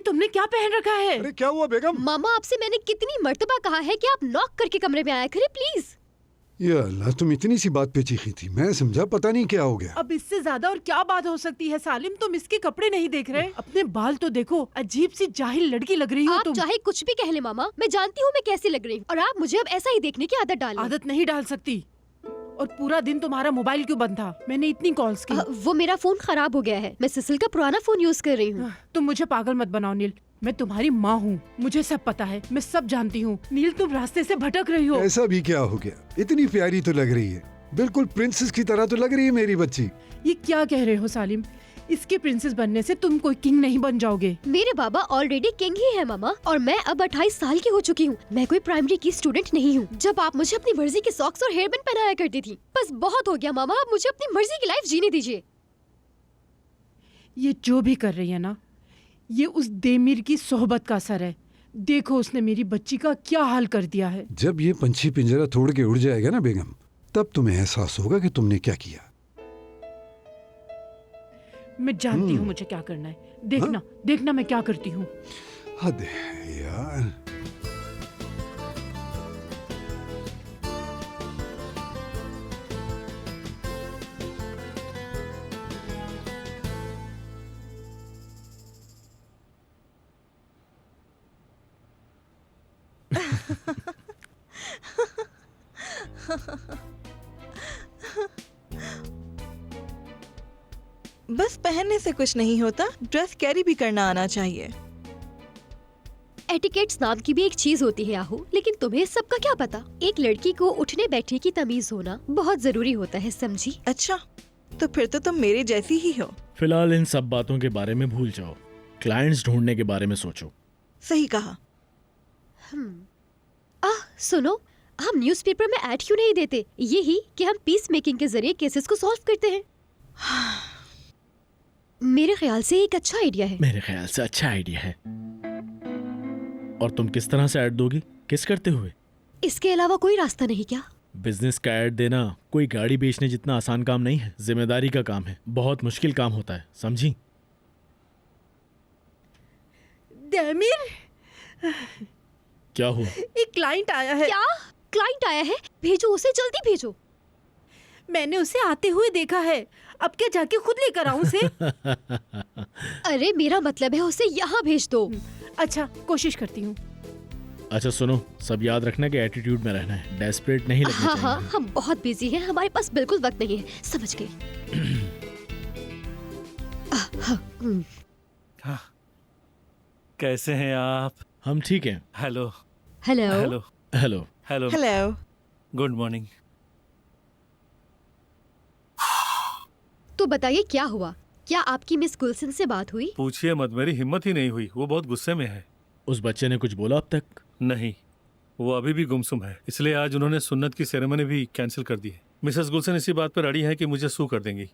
तुमने क्या पहन रखा है? अरे क्या हुआ बेगम? मामा, आपसे मैंने कितनी मर्तबा कहा है कि आप नॉक करके कमरे में आया करें प्लीज। या अल्लाह, तुम इतनी सी बात पे चीखी थी, मैं समझा पता नहीं क्या हो गया। अब इससे ज्यादा और क्या बात हो सकती है सालिम? तुम इसके कपड़े नहीं देख रहे? अपने बाल तो देखो, अजीब सी जाहिल लड़की लग रही हो आप तुम। चाहे कुछ भी कह ले मामा, मैं जानती हूँ मैं कैसी लग रही हूँ और आप मुझे अब ऐसा ही देखने की आदत डाल। आदत नहीं डाल सकती। और पूरा दिन तुम्हारा मोबाइल क्यों बंद था? मैंने इतनी कॉल्स की। वो मेरा फोन खराब हो गया है, मैं सिसिल का पुराना फोन यूज कर रही हूँ। तुम मुझे पागल मत बनाओ नील, मैं तुम्हारी माँ हूँ, मुझे सब पता है, मैं सब जानती हूँ। नील, तुम रास्ते से भटक रही हो। ऐसा भी क्या हो गया? इतनी प्यारी तो लग रही है, बिल्कुल प्रिंसेस की तरह तो लग रही है मेरी बच्ची। ये क्या कह रहे हो सालिम? इसके प्रिंसेस बनने से तुम कोई किंग नहीं बन जाओगे। मेरे बाबा ऑलरेडी किंग ही है मामा, और मैं अब 28 साल की हो चुकी हूँ। मैं कोई प्राइमरी की स्टूडेंट नहीं हूँ। जब आप मुझे अपनी मर्जी के सॉक्स और हेयर बैंड पहनाया करती थी। बस बहुत हो गया मामा, आप मुझे अपनी मर्जी की लाइफ जीने दीजिए। ये जो भी कर रही है ना, ये उस देमीर की सोहबत का असर है। देखो उसने मेरी बच्ची का क्या हाल कर दिया है। जब ये पंछी पिंजरा तोड़ के उड़ जाएगा ना बेगम, तब तुम्हें एहसास होगा कि तुमने क्या किया। मैं जानती हूँ मुझे क्या करना है। देखना देखना मैं क्या करती हूँ। हद है यार। बस पहनने से कुछ नहीं होता, ड्रेस कैरी भी करना आना चाहिए। एटिकेट्स नाम की भी एक चीज होती है आहू, लेकिन तुम्हें सबका क्या पता? एक लड़की को उठने बैठने की तमीज होना बहुत जरूरी होता है, समझी? अच्छा, तो फिर तो तुम मेरे जैसी ही हो। फिलहाल इन सब बातों के बारे में भूल जाओ, क्लाइंट्स ढूंढने के बारे में सोचो। सही कहा। सुनो, हम न्यूज़पेपर में ऐड क्यों नहीं देते? यही कि हम पीस मेकिंग के जरिए केसेस को सॉल्व करते हैं। मेरे ख्याल से एक अच्छा आइडिया है। मेरे ख्याल से अच्छा आइडिया है। और तुम किस तरह से ऐड दोगी? किस करते हुए? इसके अलावा कोई रास्ता नहीं क्या? बिजनेस का ऐड देना कोई गाड़ी बेचने जितना आसान काम नहीं है। जिम्मेदारी का काम है, बहुत मुश्किल काम होता है, समझी? देमीर, क्या हुआ? एक क्लाइंट आया है। क्या? क्लाइंट आया है? भेजो उसे, जल्दी भेजो। मैंने उसे आते हुए देखा है, अब क्या जाके खुद लेकर आऊं उसे? अरे मेरा मतलब है उसे यहाँ भेज दो। अच्छा, कोशिश करती हूँ। अच्छा सुनो, सब याद रखना कि एटीट्यूड में रहना है, डेस्परेट नहीं लगना हाँ हाँ, चाहिए। हम बहुत बिजी हैं, हमारे पास बिल्कुल वक्त नहीं है, समझ गए। हाँ। कैसे हैं आप? हम ठीक हैं। Hello hello. Hello hello. Hello hello. Good morning. तो बताइए क्या हुआ? क्या आपकी मिस गुलशन से बात हुई? पूछिए मत, मेरी हिम्मत ही नहीं हुई। वो बहुत गुस्से में है। उस बच्चे ने कुछ बोला अब तक? नहीं, वो अभी भी गुमसुम है, इसलिए आज उन्होंने सुन्नत की सेरेमनी भी कैंसिल कर दी है। मिसेस गुलशन इसी बात पर अड़ी है कि मुझे सू कर देंगी।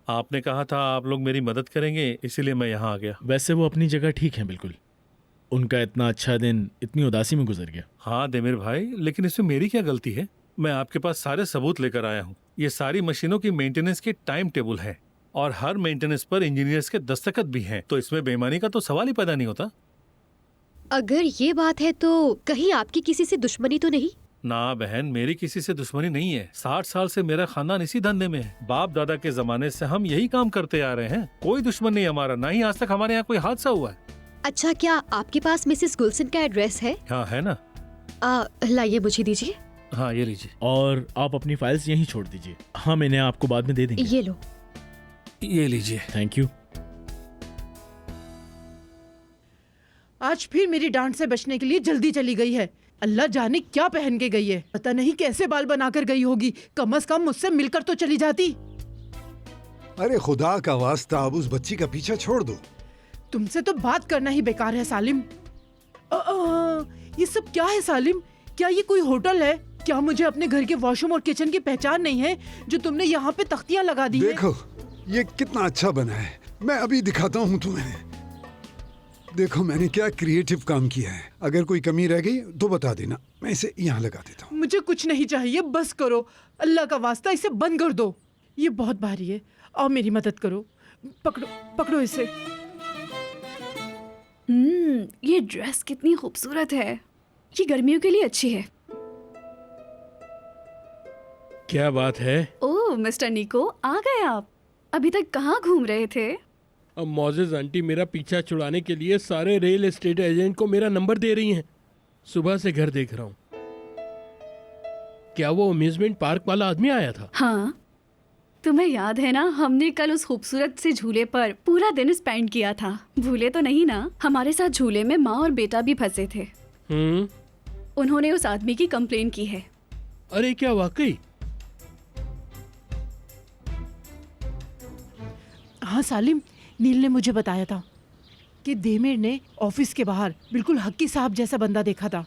आपने कहा था आप लोग मेरी मदद करेंगे, इसीलिए मैं यहाँ आ गया। वैसे वो अपनी जगह ठीक है बिल्कुल। उनका इतना अच्छा दिन इतनी उदासी में गुजर गया। हाँ देमीर भाई, लेकिन इसमें मेरी क्या गलती है? मैं आपके पास सारे सबूत लेकर आया हूँ। ये सारी मशीनों की मेंटेनेंस की टाइम टेबल है और हर मेंटेनेंस पर इंजीनियर्स के दस्तखत भी हैं, तो इसमें बेईमानी का तो सवाल ही पैदा नहीं होता। अगर ये बात है तो कहीं आपकी किसी से दुश्मनी तो नहीं? ना बहन, मेरी किसी से दुश्मनी नहीं है। 60 साल से मेरा खानदान इसी धंधे में है। बाप दादा के जमाने से हम यही काम करते आ रहे हैं। कोई दुश्मन नहीं हमारा, ना ही आज तक हमारे यहाँ कोई हादसा हुआ है। अच्छा, क्या आपके पास मिसेस गुलशन का एड्रेस है? हाँ है ना। लाइए, मुझे दीजिए। हाँ ये लीजिए। और आप अपनी फाइल्स यहीं छोड़ दीजिए, हम इन्हें आपको बाद में दे देंगे। ये लो। ये लीजिए। Thank you. आज फिर मेरी डांट से बचने के लिए जल्दी चली गई है। अल्लाह जाने क्या पहन के गई है, पता नहीं कैसे बाल बनाकर गई होगी। कम से कम मुझसे मिलकर तो चली जाती। अरे खुदा का वास्ता, अब उस बच्ची का पीछा छोड़ दो। तुमसे तो बात करना ही बेकार है सालिम। ये सब क्या है सालिम? क्या ये कोई होटल है? क्या मुझे अपने घर के वॉशरूम और किचन की पहचान नहीं है जो तुमने यहाँ पे तख्तियाँ लगा दी है? देखो ये कितना अच्छा बना है, मैं अभी दिखाता हूँ तुम्हें। देखो मैंने क्या क्रिएटिव काम किया है। अगर कोई कमी रह गई तो बता देना, मैं इसे यहाँ लगा देता हूँ। मुझे कुछ नहीं चाहिए, बस करो। अल्लाह का वास्ता इसे बंद कर दो। ये बहुत भारी है, और मेरी मदद करो। पकड़ो पकड़ो इसे। ये ड्रेस कितनी खूबसूरत है। ये गर्मियों के लिए अच्छी है। क्या बात है? ओह मिस्टर निको, आ गए आप। अभी तक कहाँ घूम रहे थे? अब मोजेज आंटी मेरा पीछा छुड़ाने के लिए सारे रियल एस्टेट एजेंट को मेरा नंबर दे रही हैं। सुबह से घर देख रहा हूँ। क्या वो अम्यूजमेंट पार्क वाला आदमी आया था? हाँ, तुम्हें याद है ना, हमने कल उस खूबसूरत से झूले पर पूरा दिन स्पेंड किया था। भूले तो नहीं ना? हमारे साथ झूले में माँ और बेटा भी फंसे थे। उन्होंने उस आदमी की कंप्लेन की है। अरे क्या वाकई? हाँ सालिम, नील ने मुझे बताया था कि देमेर ने ऑफिस के बाहर बिल्कुल हक्की साहब जैसा बंदा देखा था।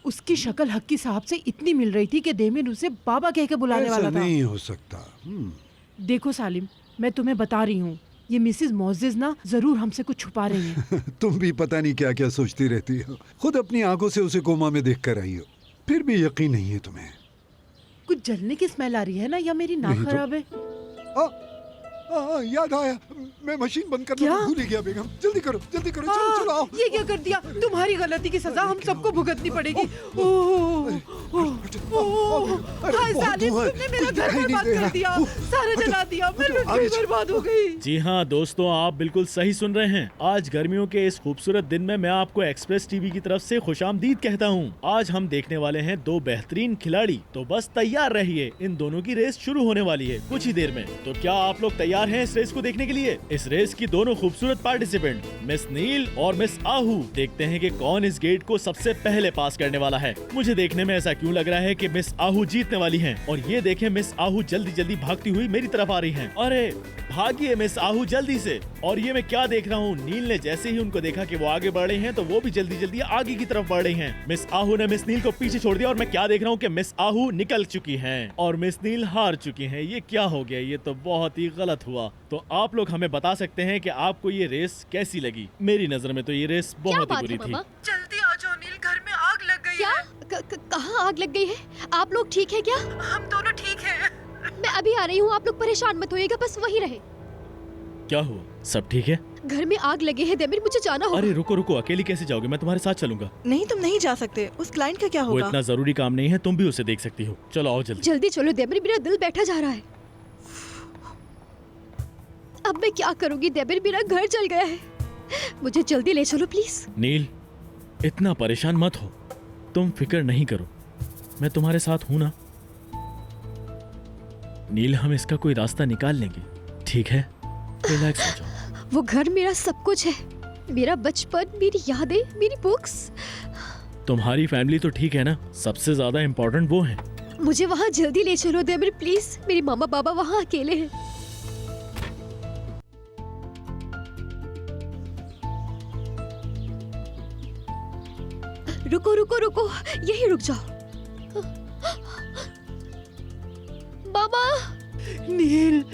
उसकी शक्ल हक्की साहब से इतनी मिल रही थी कि देमेर उसे बाबा कह के बुलाने ऐसा वाला था। नहीं हो सकता। देखो सालिम, मैं तुम्हें बता रही हूँ, ये मिसेस मोजेज ना जरूर हमसे कुछ छुपा रही हैं। तुम भी पता नहीं क्या क्या सोचती रहती हो। खुद अपनी आंखों से उसे कोमा में देख कर आई हो, फिर भी यकीन नहीं है तुम्हें। कुछ जलने की स्मेल आ रही है ना, या मेरी नाक नहीं तो। खराब है? याद आया, मैं मशीन बंद करना क्या? भूल ही गया। बेगम जल्दी करो, चलो चलो आओ। ये क्या कर दिया? तुम्हारी गलती की सजा हम सबको भुगतनी पड़ेगी। ओह, हाय सालिम, तुमने मेरा घर बर्बाद कर दिया, सारा जला दिया, मैं लुट गई, बर्बाद हो गई। जी हाँ दोस्तों, आप बिल्कुल सही सुन रहे हैं। आज गर्मियों के इस खूबसूरत दिन में मैं आपको एक्सप्रेस टीवी की तरफ से खुशामदीद कहता हूँ। आज हम देखने वाले हैं दो बेहतरीन खिलाड़ी, तो बस तैयार रहिए। इन दोनों की रेस शुरू होने वाली है कुछ ही देर में। तो क्या आप लोग तैयार हैं इस रेस को देखने के लिए? इस रेस की दोनों खूबसूरत पार्टिसिपेंट मिस नील और मिस आहू, देखते हैं कि कौन इस गेट को सबसे पहले पास करने वाला है। मुझे देखने में ऐसा क्यों लग रहा है कि मिस आहू जीतने वाली हैं। और ये देखें, मिस आहू जल्दी जल्दी भागती हुई मेरी तरफ आ रही हैं। अरे भागिए मिस आहू जल्दी से। और ये मैं क्या देख रहा हूँ, नील ने जैसे ही उनको देखा कि वो आगे बढ़ रहे हैं तो वो भी जल्दी जल्दी आगे की तरफ बढ़ रही हैं। मिस आहू ने मिस नील को पीछे छोड़ दिया और मैं क्या देख रहा हूँ कि मिस आहू निकल चुकी हैं और मिस नील हार चुकी हैं। ये क्या हो गया? ये तो बहुत ही गलत हुआ। तो आप लोग हमें बता सकते हैं कि आपको ये रेस कैसी लगी? मेरी नजर में तो ये रेस बहुत ही बुरी थी। जल्दी आ जाओ नील, घर में आग लग गई क्या? है। कहाँ आग लग गई है? आप लोग ठीक है क्या? हम दोनों ठीक हैं। मैं अभी आ रही हूँ, आप लोग परेशान मत होइएगा, बस वही रहे। क्या हुआ? सब ठीक है? घर में आग लगे है देमिर, मुझे जाना होगा। अरे रुको रुको, अकेली कैसे जाओगे? मैं तुम्हारे साथ चलूंगा। नहीं, तुम नहीं जा सकते। उस क्लाइंट का क्या वो होगा? इतना जरूरी काम नहीं है, तुम भी उसे देख सकती हो। चलो आओ जल्दी। जल्दी चलो देमिर, मेरा दिल बैठा जा रहा है। अब मैं क्या करूंगी देमिर, मेरा घर जल गया है। मुझे जल्दी ले चलो प्लीज। नील, इतना परेशान मत हो, तुम फिक्र नहीं करो, मैं तुम्हारे साथ हूं ना। नील, हम इसका कोई रास्ता निकाल लेंगे, ठीक है? रिलैक्स हो जाओ। वो घर मेरा सब कुछ है, मेरा बचपन, मेरी यादें, मेरी बुक्स। तुम्हारी फैमिली तो ठीक है ना? सबसे ज्यादा इम्पोर्टेंट वो है। मुझे वहाँ जल्दी ले चलो देमिर प्लीज, मेरी मामा बाबा वहाँ अकेले हैं। रुको रुको रुको, यही रुक जाओ। मामा, नील